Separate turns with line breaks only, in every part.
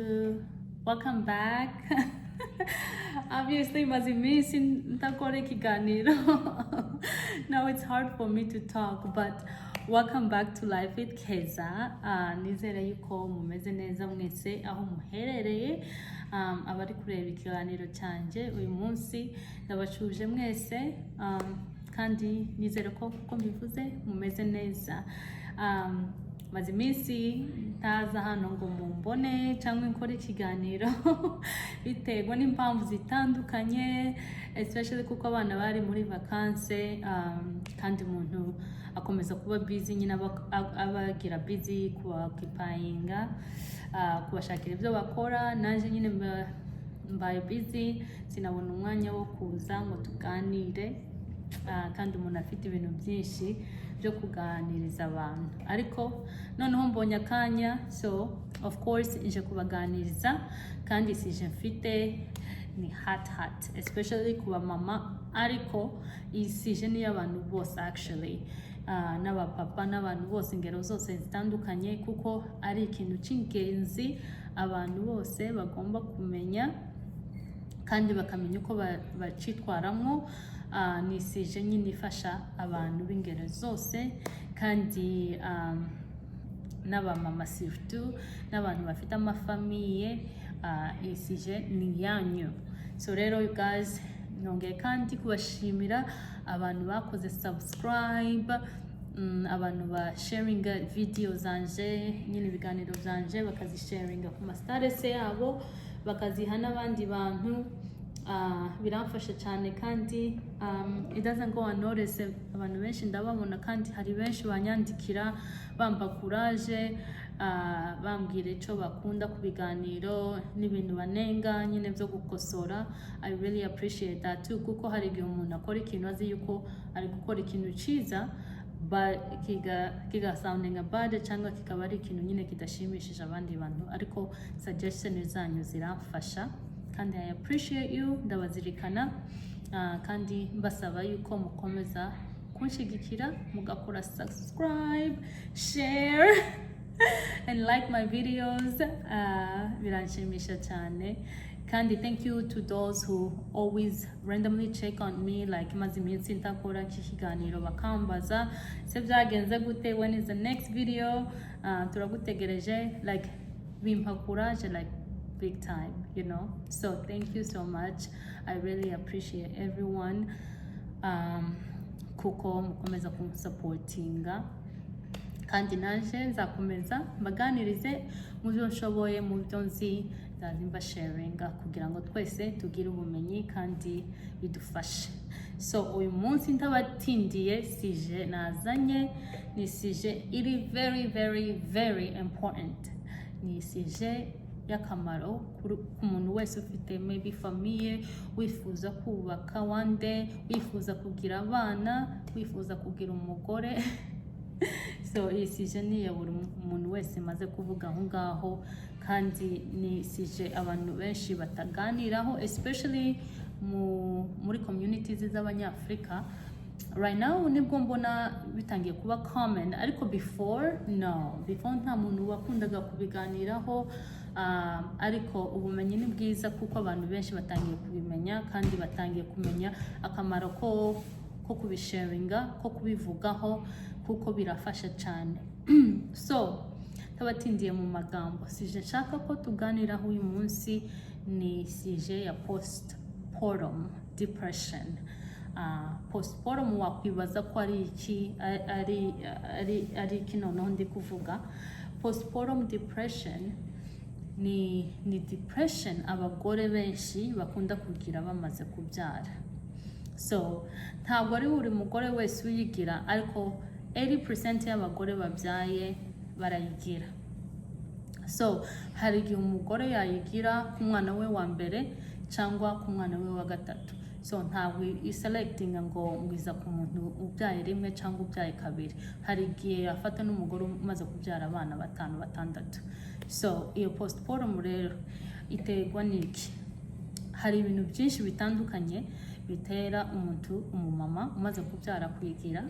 to welcome back. Obviously, mazimisi ntakore kiganiro. Now it's hard for me to talk, but welcome back to Life with Keza. Nizere yuko mumeze neza mwese aho muherereye. Abari kureba ikiganiro cyanje uyu munsi ndabashuje mwese. Kandi nizere ko kuko mbivuze mumeze neza. Maze iminsi ntaza hano ngo mumbone cyangwa nkore ikiganiro biterwa n'impamvu zitandukanye, especially kuko abana bari muri vacances, kandi umuntu akomeza kuba busy, nyine abagira busy kuba kubashakira ibyo bakora. Naje nyine mbaye busy, sinabona umwanya wo kuza ngo tuganire, kandi umuntu afite ibintu byinshi byo kuganiriza abantu, ariko noneho mbonye akanya, so of course nje kubaganiriza. Kandi sije mfite ni hat, especially kuba mama, ariko isije ni y'abantu bose actually, n'abapapa n'abantu bose ingero zose zitandukanye, kuko ari ikintu cy'ingenzi abantu bose bagomba kumenya kandi bakamenya uko bacitwaramo. Nisije nyine ifasha abantu b'ingero zose, kandi n'abamama surtout n'abantu bafite amafamiye, isije ni yanyu. So rero you guys, nongeye kandi kubashimira abantu bakoze subscribe, abantu ba sharing video zanje, nyine ibiganiro zanje bakazisharinga ku status yabo, bakaziha n'abandi bantu. Biramfasha cyane, kandi it doesn't go unnoticed. Abantu benshi ndababona, kandi hari benshi banyandikira bamba courage, bambwira icyo bakunda ku biganiro n'ibintu banenga nyine byo gukosora. I really appreciate that too, kuko hari igihe umuntu akora ikintu azi yuko ari gukora ikintu cyiza, but kiga sounding bad, cyangwa kikaba ari ikintu nyine kidashimishije abandi bantu, ariko suggestion zanyu ziramfasha, kandi I appreciate you, ndabazirikana. Kandi mbasaba yuko mukomeza kunshigikira, mugakora subscribe, share and like my videos. Biranshimisha cyane. Kandi thank you to those who always randomly check on me, like maze iminsi ntakora ikiganiro bakambaza se byagenze gute, when is the next video, turagutegereje, like bimpa courage, like big time, you know. So thank you so much, I really appreciate everyone. Kuko mukomeza kumusupportinga, kandi naje nzakomeza mbaganirize mu byo nshoboye, mu byo nzi, ndazimba sharinga kugira ngo twese tugire ubumenyi kandi bidufashe. So uyu munsi ntabatindiye, sije nazanye ni sije iri very important. Ni sije y'akamaro ku muntu wese ufite maybe famiye, wifuza kubaka one day, wifuza kugira abana, wifuza kugira umugore. So isije ni ya buri muntu wese maze kuvuga aho ngaho, kandi ni sije abantu benshi bataganiraho, especially muri communities z'abanyafrika. Right now nibwo mbona bitangiye kuba common, ariko before nta muntu wakundaga kubiganiraho. Ariko ubumenyi ni bwiza, kuko abantu benshi batangiye kubimenya, kandi batangiye kumenya akamaro ko kubisharinga, ko kubivugaho, kuko birafasha cyane. So tabatindiye mu magambo, sije nshaka ko tuganiraho uyu munsi ni sije ya postpartum depression. Postpartum wakwibaza ko ari iki, ari iki noneho ndi kuvuga. Postpartum depression ni depression abagore benshi bakunda kugira bamaze kubyara. So ntabwo ari buri mugore wese uyigira, ariko 80% y'abagore babyaye barayigira. So hari igihe umugore yayigira ku mwana we wa mbere cyangwa ku mwana we wa gatatu. So ntabwo iselectinga ngo ngwiza ku muntu ubyaye rimwe cyangwa ubyaye kabiri. Hari igihe afata n'umugore umaze kubyara abana 5, 6. So iyo postpartum rero iterwa n'iki? Hari ibintu byinshi bitandukanye bitera umumama umaze kubyara kwigira,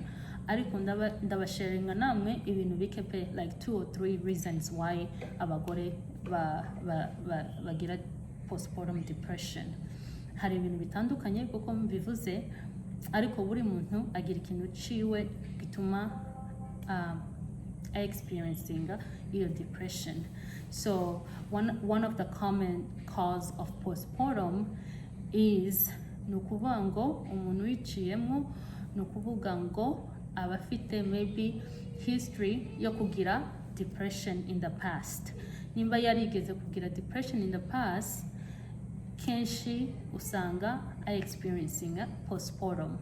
ariko ndabasharinga namwe ibintu bike pe, like 2 or 3 reasons why abagore bagira postpartum depression. Hari ibintu bitandukanye kuko mbivuze, ariko buri muntu agira ikintu ciwe gituma experiencing your depression. So one of the common cause of postpartum is nukuvuga ngo umuntu wiciyemo, nukuvuga ngo aba afite maybe history yo kugira depression in the past. Nimba yarigeze kugira depression in the past, kenshi usanga experiencing postpartum.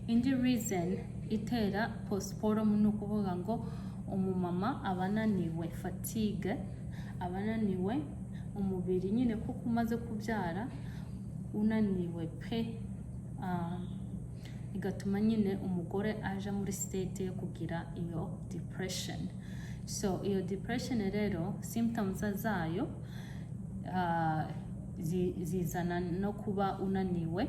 Indi reason itera postpartum nukuvuga ngo umumama abananiwe, fatigue, abananiwe umubiri nyine kuko umaze kubyara unaniwe pe, igatuma nyine umugore aja muri state yo kugira iyo depression. So iyo depression rero symptoms zayo zizana no kuba unaniwe,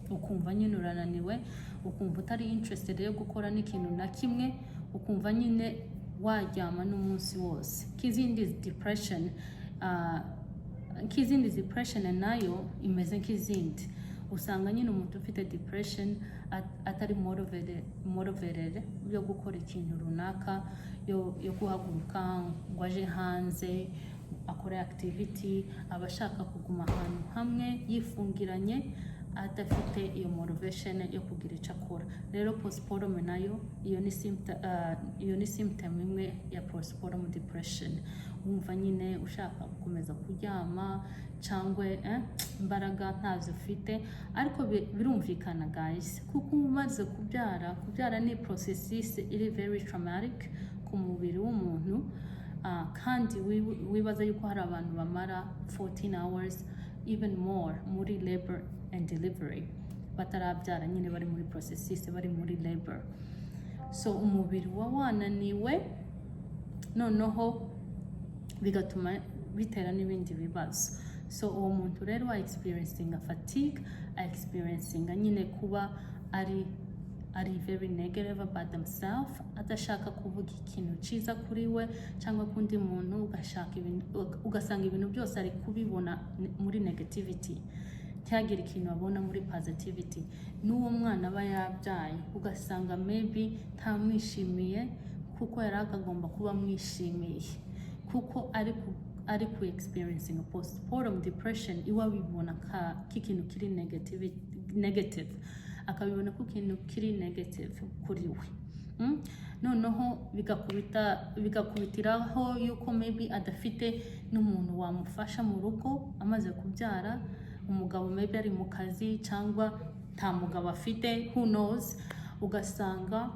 ukumva nyine urananiwe, ukumva utari interested yo gukora n'ikintu na kimwe, ukumva nyine waryama n'umunsi wose. Kizindi depression nayo imeze nk'izindi. Usanga nyine umuntu ufite depression atari motivated yo gukora ikintu runaka, yo guhaguruka ngo aje hanze akore activity, abashaka kuguma ahantu hamwe yifungiranye adafite iyo motivation yo kugira icyo akora. Rero postpartum nayo iyo ni symptom imwe ya postpartum depression. Wumva nyine ushaka gukomeza kuryama cyangwa imbaraga ntazo ufite, ariko birumvikana guys, kuko umaze kubyara ni processes iri very traumatic ku mubiri w'umuntu, kandi wibaza yuko hari abantu bamara 14 hours even more muri labor and delivery batarabyara, nyine bari muri processes, bari muri labor. So umubiri wananiwe, noneho bigatuma bitera n'ibindi bibazo. So uwo muntu rero wa experiencing fatigue, experiencing nyine kuba ari very negative about themselves, adashaka kuvuga ikintu ciza kuri we cyangwa kundi muntu, ugasanga ibintu byose ari kubibona muri negativity, ntihagire ikintu abona muri positivity. N'uwo mwana aba yabyaye ugasanga maybe ntamwishimiye kuko yari akagomba kuba mwishimiye, kuko ari ku experiencing postpartum depression, iwa bibona k'ikintu kiri negative, akabibona ko ikintu kiri negative kuri we. Noneho bigakubitiraho yuko maybe adafite n'umuntu wamufasha mu rugo amaze kubyara, umugabo maybe ari mu kazi cyangwa nta mugabo afite, who knows, ugasanga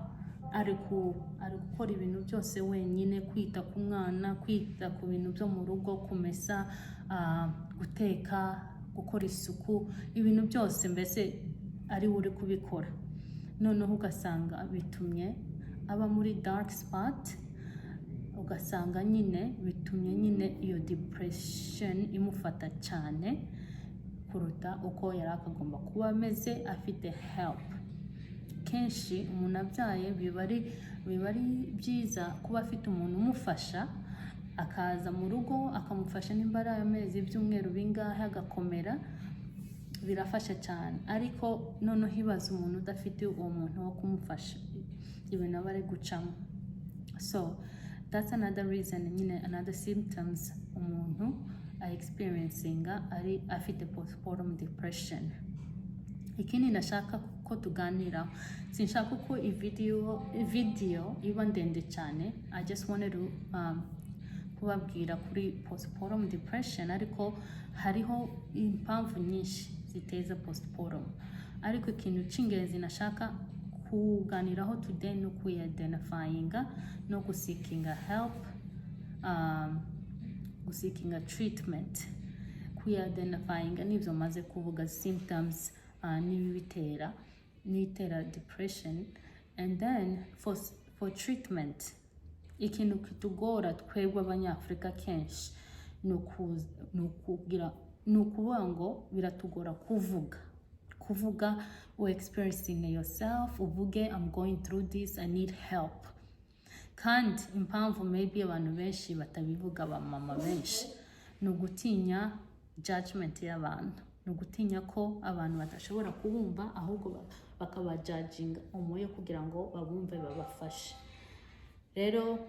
ari gukora ibintu byose wenyine, kwita ku mwana, kwita ku bintu byo mu rugo, kumesa, guteka, gukora isuku, ibintu byose mbese ari uri kubikora. Noneho ugasanga bitumye aba muri dark spot, ugasanga nyine bitumye nyine iyo depression imufata cyane kuruta uko yari akagomba kuba ameze afite help. Kenshi umuntu abyaye biba ari byiza kuba afite umuntu umufasha, akaza mu rugo akamufasha n'imbara amezi ibyumweru bingahe agakomera, birafasha cyane. Ariko noneho hibaza umuntu udafite uwo muntu wo kumufasha, ibintu aba ari gucamo. So that's another reason, another symptoms umuntu experiencing ari afite postpartum depression. Ikindi nashaka ko tuganira, sinshaka ko video iba ndende cyane. I just wanted to kubabwira kuri postpartum depression, ariko hariho impamvu nyinshi ziteza postpartum. Ariko ikintu cy'ingenzi nashaka kuganiraho today no identifying no guseeking help, guseeking treatment, identifying nibyo maze kuvuga symptoms n'ibitera depression, and then for treatment. Ikintu kitugora twebwe abanyafrika kenshi nukuvuga ngo biratugora kuvuga or experiencing yourself, uvuge I'm going through this, I need help. kandi impamvu maybe abantu benshi batabivuga, abamama benshi, ni ugutinya judgment y'abantu, ni ugutinya ko abantu badashobora kubumva ahubwo bakabajudginga umuyo kugira ngo babumve babafashe. Rero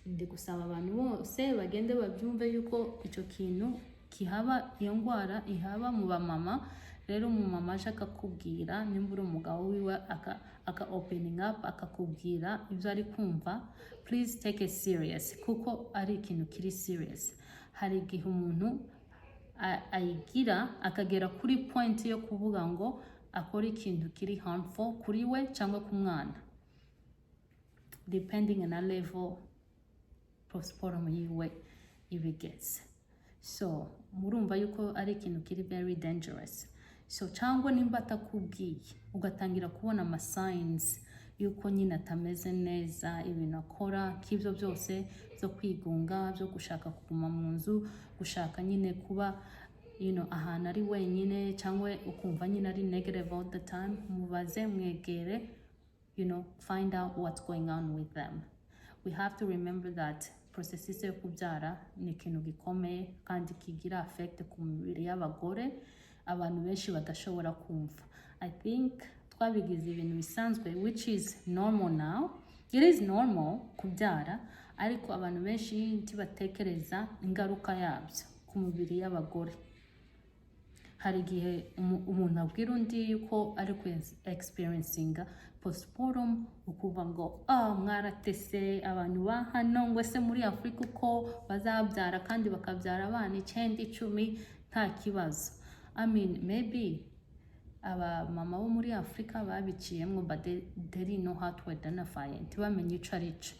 ndi gusaba abantu bose bagende babyumve yuko icyo kintu kihaba, iyo ndwara ihaba mu bamama. Rero umumama aje akakubwira, nimba uri umugabo wiwe aka opening up akakubwira ibyo ari kumva, please take it serious, kuko ari ikintu kiri serious. Hari igihe umuntu ayigira akagera kuri point yo kuvuga ngo akora ikintu kiri harmful kuri we cyangwa ku mwana, depending on a level postpartum yiwe ibigeze. So murumva yuko ari ikintu kiri very dangerous. So cyangwa nimba atakubwiye ugatangira kubona ama signs yuko nyine atameze neza, ibintu akora k'ibyo byose byo kwigunga, byo gushaka kuguma mu nzu, gushaka nyine kuba ahantu ari wenyine, cyangwa ukumva nyine ari negative all the time, mubaze, mwegere, find out what's going on with them. We have to remember that process yo kubyara ni ikintu gikomeye kandi kigira affect ku mibiri y'abagore abantu benshi badashobora kumva. I think twabigize ibintu bisanzwe, which is normal now. It is normal kubyara, ariko abantu benshi ntibatekereza ingaruka yabyo ku mibiri y'abagore. Hari igihe umuntu abwira undi yuko ari experiencing postpartum, ukuva ngo mwaratese abantu ba hano ngo se muri Afrika uko bazabyara kandi bakabyara abana 9, 10 nta kibazo. I mean, maybe abamama bo muri Afrika babiciyemo, but they didn't know how to identify it. Ntibamenye ico ari cyo,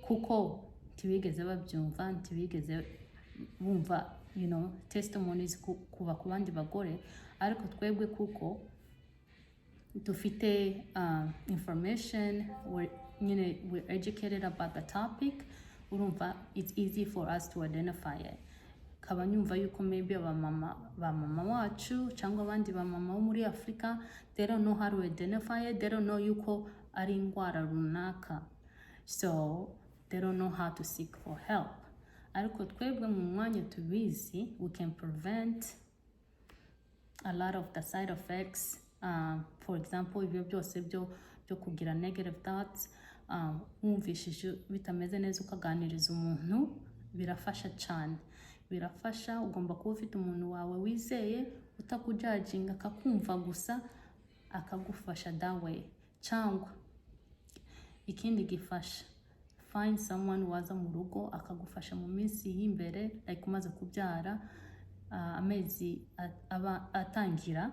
kuko ntibigeze babyumva, ntibigeze bumva testimonies kuva ku bandi bagore. Ariko twebwe kuko dufite information, we're educated about the topic, urumva it's easy for us to identify it. Kaba nyumva yuko maybe abamama wacu cyangwa abandi bamama bo muri Afrika, they don't know how to identify it, they don't know yuko ari indwara runaka, so they don't know how to seek for help. Ariko twebwe mu mwanya tubizi, we can prevent a lot of the side effects. For example, ibyo byose byo kugira negative thoughts, wumvishije bitameze neza ukaganiriza umuntu, birafasha cyane. Birafasha, ugomba kuba ufite umuntu wawe wizeye utakujudginga, akakumva gusa akagufasha that way. Cyangwa ikindi gifasha, find someone waza mu rugo akagufasha mu minsi y'imbere, like umaze kubyara, amezi atangira,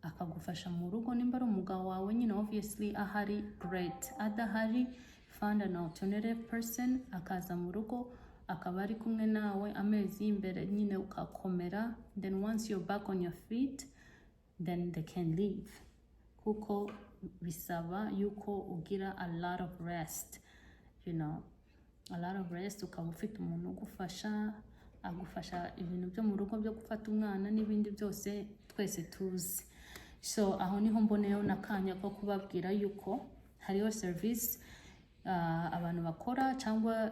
akagufasha mu rugo. Nimba ari umugabo wawe nyine obviously ahari, great. Adahari, find an alternative person akaza mu rugo akaba ari kumwe nawe amezi y'imbere nyine ukakomera. Then once you're back on your feet, then they can leave, kuko bisaba yuko ugira a lot of rest, a lot of rest. Ukaba ufite umuntu ugufasha, agufasha ibintu byo mu rugo byo gufata umwana n'ibindi byose twese tuzi. So aho niho mboneyeho n'akanya ko kubabwira yuko hariho service abantu bakora, cyangwa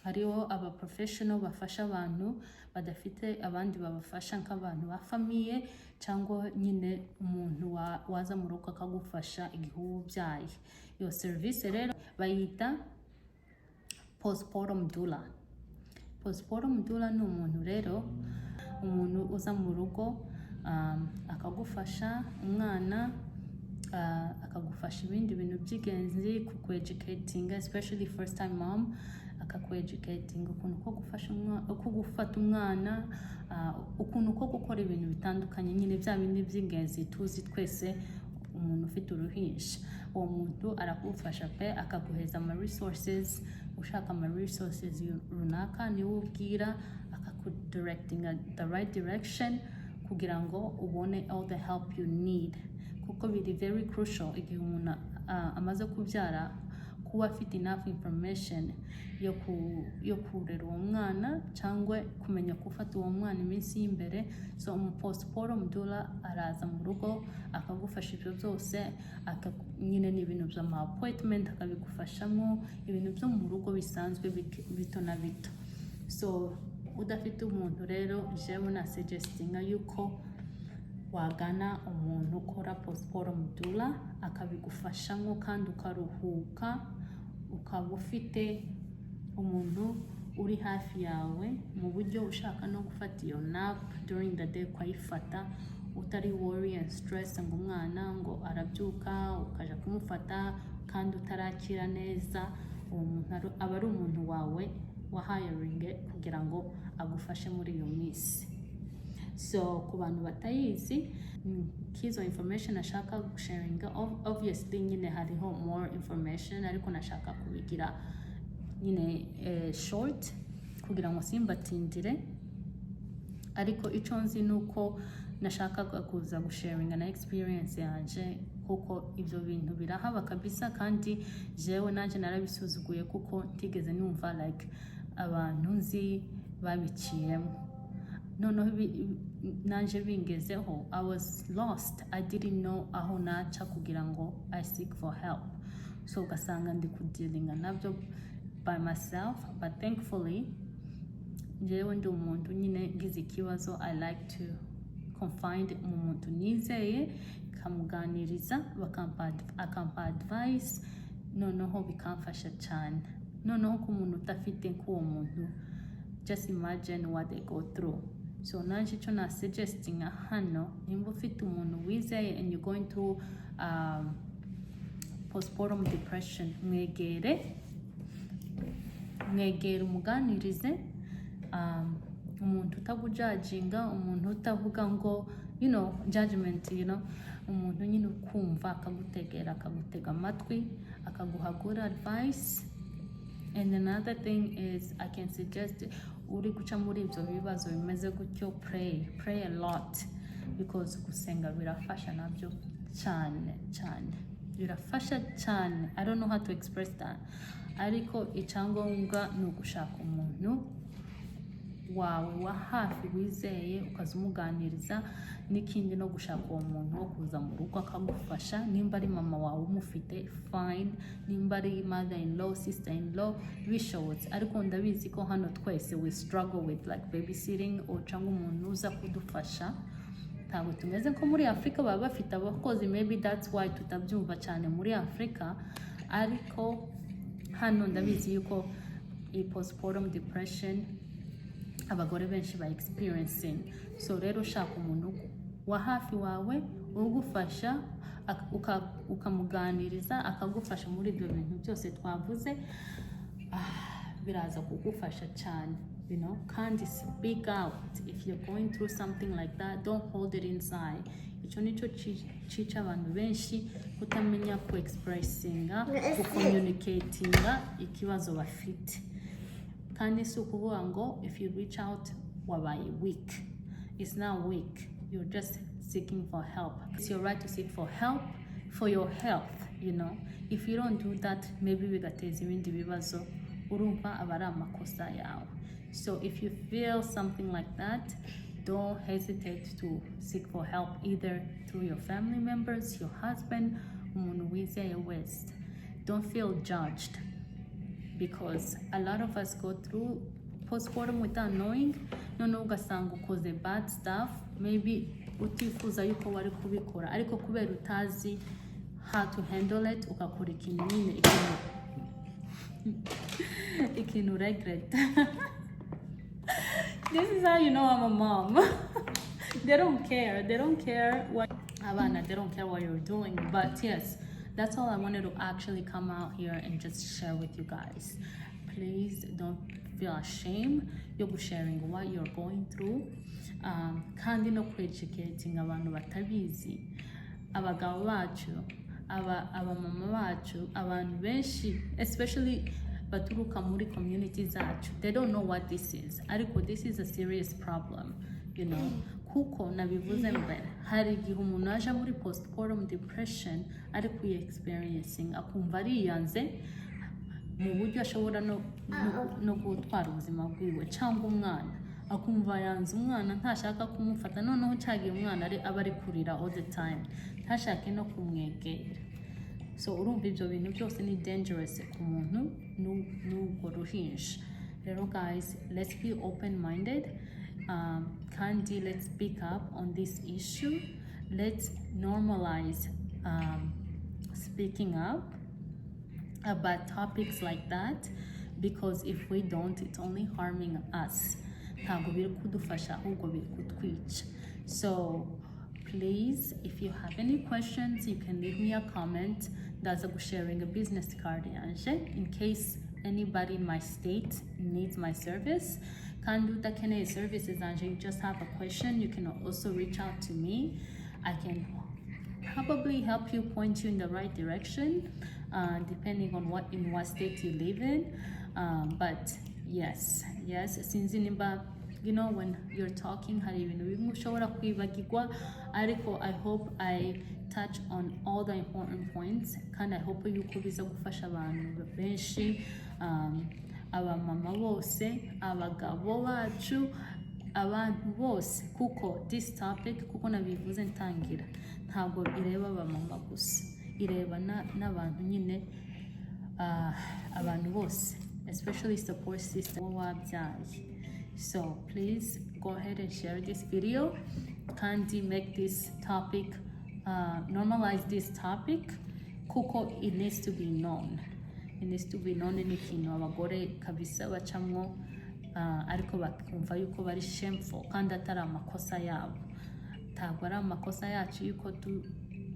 hariho aba professional bafasha abantu badafite abandi babafasha, nk'abantu ba famiye, cyangwa nyine umuntu waza mu rugo akagufasha igihe ubyaye. Iyo service rero bayita postpartum doula. Postpartum doula ni umuntu rero, umuntu uza mu rugo akagufasha umwana, akagufasha ibindi bintu by'ingenzi, kukueducating, especially first time mom, akakueducating ukuntu ko gufasha uko gufata umwana, ukuntu ko gukora ibintu bitandukanye, nyine bya bindi by'ingenzi tuzi twese umuntu ufite uruhinja. Uwo muntu arakufasha pe, akaguheza ama resources, ushaka ama resources runaka niwe ubwira, akakudirecting the right direction kugira ngo ubone all the help you need. Kuko biri very crucial igihe umuntu amaze kubyara, kuba afite enough information yo kurera uwo mwana cyangwa kumenya gufata uwo mwana iminsi y'imbere. So postpartum doula araza mu rugo akagufasha ibyo byose, nyine ni ibintu by'ama appointment akabigufashamo, ibintu byo mu rugo bisanzwe bito na bito. So udafite umuntu rero jewe na suggestinga yuko wagana umuntu ukora postpartum doula akabigufashamo kandi ukaruhuka, ukaba ufite umuntu uri hafi yawe mu buryo ushaka no gufata iyo nap during the day ukayifata utari worry and stress ngo umwana ngo arabyuka ukaja kumufata kandi utarakira neza. Uwo muntu aba ari umuntu wawe wa hiring kugira ngo agufashe muri iyo minsi. So ku bantu batayizi kizo information nashaka gusharinga, obviously nyine hariho more information ariko nashaka kubigira nyine short kugira ngo simbatindire, ariko icyo nzi nuko nashaka kuza gusharinga na experience yanje kuko ibyo bintu birahaba kabisa, kandi jewe nanje narabisuzuguye kuko ntigeze numva like abantu nzi babiciyemo. Noneho nanje bingezeho I was lost, I didn't know aho naca kugira ngo I seek for help. So ugasanga ndi kudealinga nabyo by myself, but thankfully jewe ndi umuntu nyine ngize ikibazo I like to confide mu muntu nizeye, kamuganiriza akampa advice, noneho bikamfasha cyane. Noneho ku muntu utafite nk'uwo muntu, just imagine what they go through. So nanje icyo na suggesting hano, nimba ufite umuntu wizeye and you're going through postpartum depression, mwegere umuganirize, umuntu utabujajinga, umuntu utavuga ngo judgment, umuntu nyine ukumva akagutegera, akagutega amatwi, akaguha good advice. And another thing is I can suggest uri guca muri ibyo bibazo bimeze gutyo, pray a lot, because gusenga birafasha nabyo cyane birafasha cyane. I don't know how to express that, ariko icyangombwa ni ugushaka umuntu wawe wa hafi wizeye ukazumuganiriza, n'ikindi no gushaka uwo muntu wo kuza mu rugo akagufasha. Nimba ari mama wawe umufite fine, nimba ari mother in law, sister in law, bishobotse. Ariko ndabizi ko hano twese we struggle with like babysitting cyangwa umuntu uza kudufasha. Ntabwo tumeze ko muri Afrika baba bafite abakozi, maybe that's why tutabyumva cyane muri Afrika, ariko hano ndabizi yuko postpartum depression abagore benshi ba experiencing. So rero ushaka umuntu wa hafi wawe ugufasha, ukamuganiriza akagufasha muri ibyo bintu byose twavuze, biraza kugufasha cyane, kandi speak out if you're going through something like that. Don't hold it inside. Icyo nicyo cica abantu benshi, kutamenya ku expressinga, ku communicatinga ikibazo bafite. Kandi si ukuvuga ngo if you reach out wabaye weak. It's not weak, you're just seeking for help. It's your right to seek for help for your health, If you don't do that, maybe bigateza ibindi bibazo, urumva aba ari amakosa yawe. So if you feel something like that, don't hesitate to seek for help, either through your family members, your husband, umuntu wizeye wese. Don't feel judged, because a lot of us go through postpartum without knowing. Noneho ugasanga ukoze bad stuff, maybe utifuza yuko wari kubikora, ariko kubera utazi how to handle it, ukakora ikintu nyine ikintu regret. This is how you know I'm a mom. They don't care what abana, they don't care what you're doing. But yes, that's all I wanted to actually come out here and just share with you guys. Please don't feel ashamed. You're sharing what you're going through. Kandi no educating abantu batabizi, abagabo bacu, abamama bacu, abantu benshi, especially baturuka muri community zacu, they don't know what this is. Ariko this is a serious problem, kuko nabivuze mbere, hari igihe umuntu aje muri postpartum depression ari experiencing, akumva ariyanze, mu buryo ashobora no gutwara ubuzima bwiwe, cyangwa umwana akumva yanze umwana ntashaka kumufata, noneho cyagiye umwana aba ari kurira all the time, ntashake no kumwegera. So urumva ibyo bintu byose ni dangerous ku muntu n'ubwo ruhinja. Rero guys, let's be open-minded, kandi let's speak up on this issue. Let's normalize speaking up about topics like that, because if we don't, it's only harming us. Ntabwo biri kudufasha, ahubwo biri kutwica. So please, if you have any questions, you can leave me a comment. Ndaza sharing a business card yanje in case anybody in my state needs my service. Kandi udakeneye services zanje, you just have a question, you can also reach out to me. I can probably help you, point you in the right direction, depending on what state you live in. But yes, sinzi nimba, you know, when you're talking, hari ibintu bimwe ushobora kwibagirwa, ariko I hope I touch on all the important points, kandi I hope yuko biza gufasha abantu benshi, abamama bose, abagabo bacu, abantu bose, kuko this topic, kuko nabivuze ntangira, ntabwo ireba abamama gusa, ireba n'abantu nyine, abantu bose, especially support system wabyaye. So please go ahead and share this video, kandi make this topic, normalize this topic, kuko it needs to be known. It needs to be known. Ni ikintu abagore kabisa bacamwo, ariko bakumva yuko bari shameful, kandi atari amakosa yabo. Ntabwo ari amakosa yacu yuko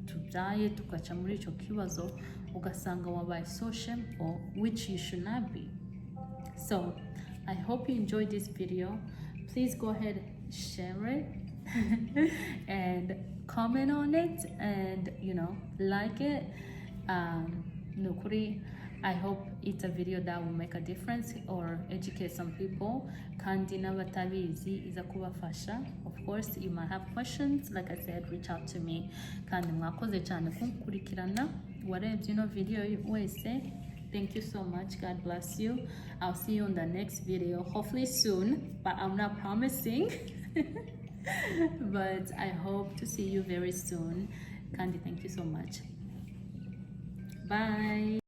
tubyaye tugaca muri icyo kibazo, ugasanga wabaye so shameful, which you should not be. So I hope you enjoyed this video. Please go ahead, share it and comment on it, and like it. Nukuri, I hope it's a video that will make a difference or educate some people. Kandi n'abatabizi iza kubafasha. Of course, you might have questions. Like I said, reach out to me. Kandi mwakoze cyane kunkurikirana. Warebye video wese. Thank you so much. God bless you. I'll see you on the next video, hopefully soon, but I'm not promising. But I hope to see you very soon. Kandi, thank you so much. Bye.